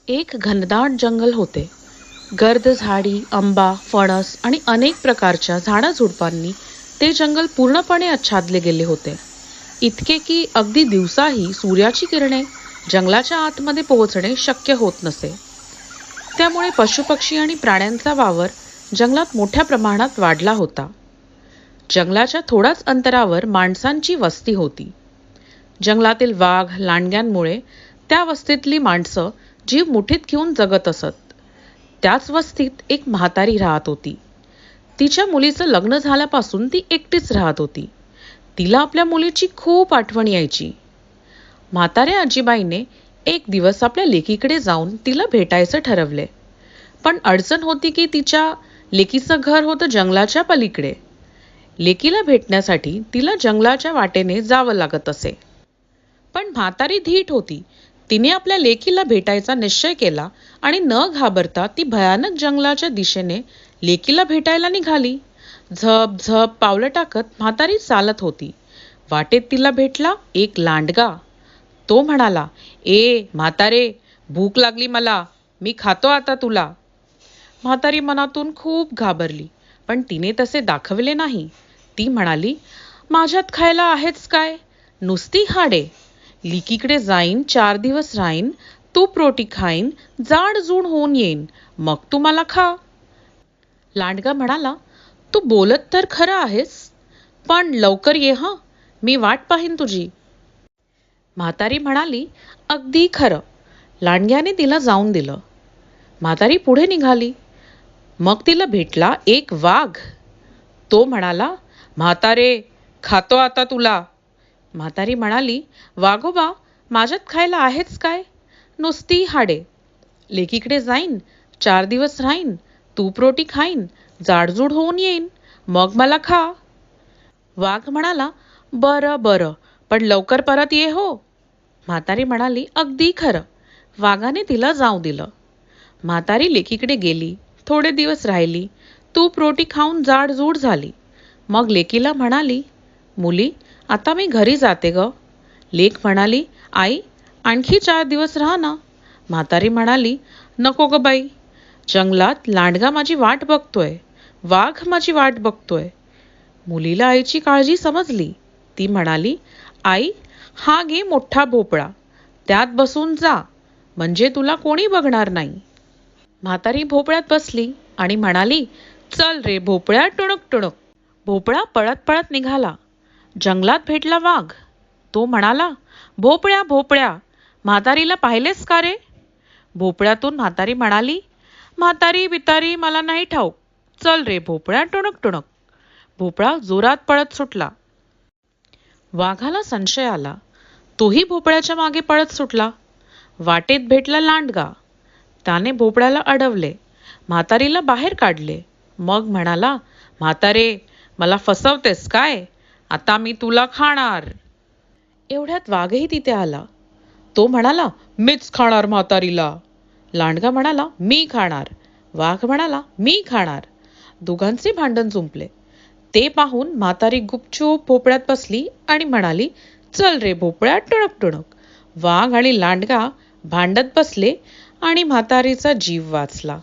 एक घनदाट जंगल होते. गर्द झाडी, आंबा, फणस आणि अनेक प्रकारच्या झाडाझुडपांनी ते जंगल पूर्णपणे आच्छादले गेले होते. इतके की अगदी दिवसाही सूर्याची किरणे जंगलाच्या आतमध्ये पोहोचणे शक्य होत नसे. त्यामुळे पशुपक्षी आणि प्राण्यांचा वावर जंगलात मोठ्या प्रमाणात वाढला होता. जंगलाच्या थोड्याच अंतरावर माणसांची वस्ती होती. जंगलातील वाघ, लांडग्यांमुळे त्या वस्तीतली माणसं जीव मुठीत घेऊन जगत असत. त्याच वस्तीत एक म्हातारी राहत होती. तिच्या मुलीचं लग्न झाल्यापासून ती एकटीच राहत होती. तिला आपल्या मुलीची खूप आठवण यायची. म्हाताऱ्या आजीबाईने एक दिवस आपल्या लेकीकडे जाऊन तिला भेटायचं ठरवले. पण अडचण होती की तिच्या लेकीचं घर होतं जंगलाच्या पलीकडे. लेकीला भेटण्यासाठी तिला जंगलाच्या वाटेने जावं लागत असे. पण म्हातारी धीट होती. तिने आपल्या लेकीला भेटायचा निश्चय केला आणि न घाबरता ती भयानक जंगलाच्या दिशेने लेकीला भेटायला निघाली. झप झप पावलं टाकत म्हातारी चालत होती. वाटेत तिला भेटला एक लांडगा. तो म्हणाला, "ए म्हातारे, भूक लागली मला, मी खातो आता तुला." म्हातारी मनातून खूप घाबरली, पण तिने तसे दाखवले नाही. ती म्हणाली, "माझ्यात खायला आहेच काय, नुसती हाडे. लिकीकडे जाईन, 4 दिवस राहीन, तूप रोटी खाईन, जाडजूड होऊन येईन, मग तू मला खा." लांडगा म्हणाला, "तू बोलत तर खरं आहेस, पण लवकर ये हं, मी वाट पाहीन तुझी." म्हातारी म्हणाली, "अगदी खरं." लांडग्याने तिला जाऊन दिलं. म्हातारी पुढे निघाली. मग तिला भेटला एक वाघ. तो म्हणाला, "म्हातारे, खातो आता तुला." म्हातारी म्हणाली, "वाघोबा, माझ्यात खायला आहेच काय, नुसती हाडे. लेकीकडे जाईन, 4 दिवस राहीन, तूप रोटी खाईन, जाडजूड होऊन येईन, मग मला खा." वाघ म्हणाला, "बरं बरं, पण लवकर परत ये हो." म्हातारी म्हणाली, "अगदी खरं." वाघाने तिला जाऊ दिलं. म्हातारी लेकीकडे गेली. थोडे दिवस राहिली. तूप रोटी खाऊन जाडजूड झाली. मग लेकीला म्हणाली, "मुली, आता मी घरी जाते ग." लेक म्हणाली, "आई, आणखी 4 दिवस राहा ना." म्हातारी म्हणाली, "नको ग बाई, जंगलात लांडगा माझी वाट बघतोय, वाघ माझी वाट बघतोय." मुलीला आईची काळजी समजली. ती म्हणाली, "आई, हा घे मोठा भोपळा, त्यात बसून जा, म्हणजे तुला कोणी बघणार नाही." म्हातारी भोपळ्यात बसली आणि म्हणाली, "चल रे भोपळ्या, टुणुक टुणुक." भोपळा पळत पळत निघाला. जंगलात भेटला वाघ. तो म्हणाला, "भोपळ्या भोपळ्या, म्हातारीला पाहिलेस का रे?" भोपळ्यातून म्हातारी म्हणाली, "म्हातारी बितारी मला नाही ठाऊक, चल रे भोपळ्या, टुणुक टुणुक." भोपळा जोरात पळत सुटला. वाघाला संशय आला. तोही भोपळ्याच्या मागे पळत सुटला. वाटेत भेटला लांडगा. त्याने भोपळ्याला अडवले, म्हातारीला बाहेर काढले. मग म्हणाला, "म्हातारे, मला फसवतेस काय? आता मी तुला खाणार." एवढ्यात वाघही तिथे आला. तो म्हणाला, "मीच खाणार म्हातारीला." लांडगा म्हणाला, "मी खाणार." वाघ म्हणाला, "मी खाणार." दोघांचे भांडण जुंपले. ते पाहून म्हातारी गुपचूप भोपळ्यात बसली आणि म्हणाली, "चल रे भोपळ्या, टुणक टुणक." वाघ आणि लांडगा भांडत बसले आणि म्हातारीचा जीव वाचला.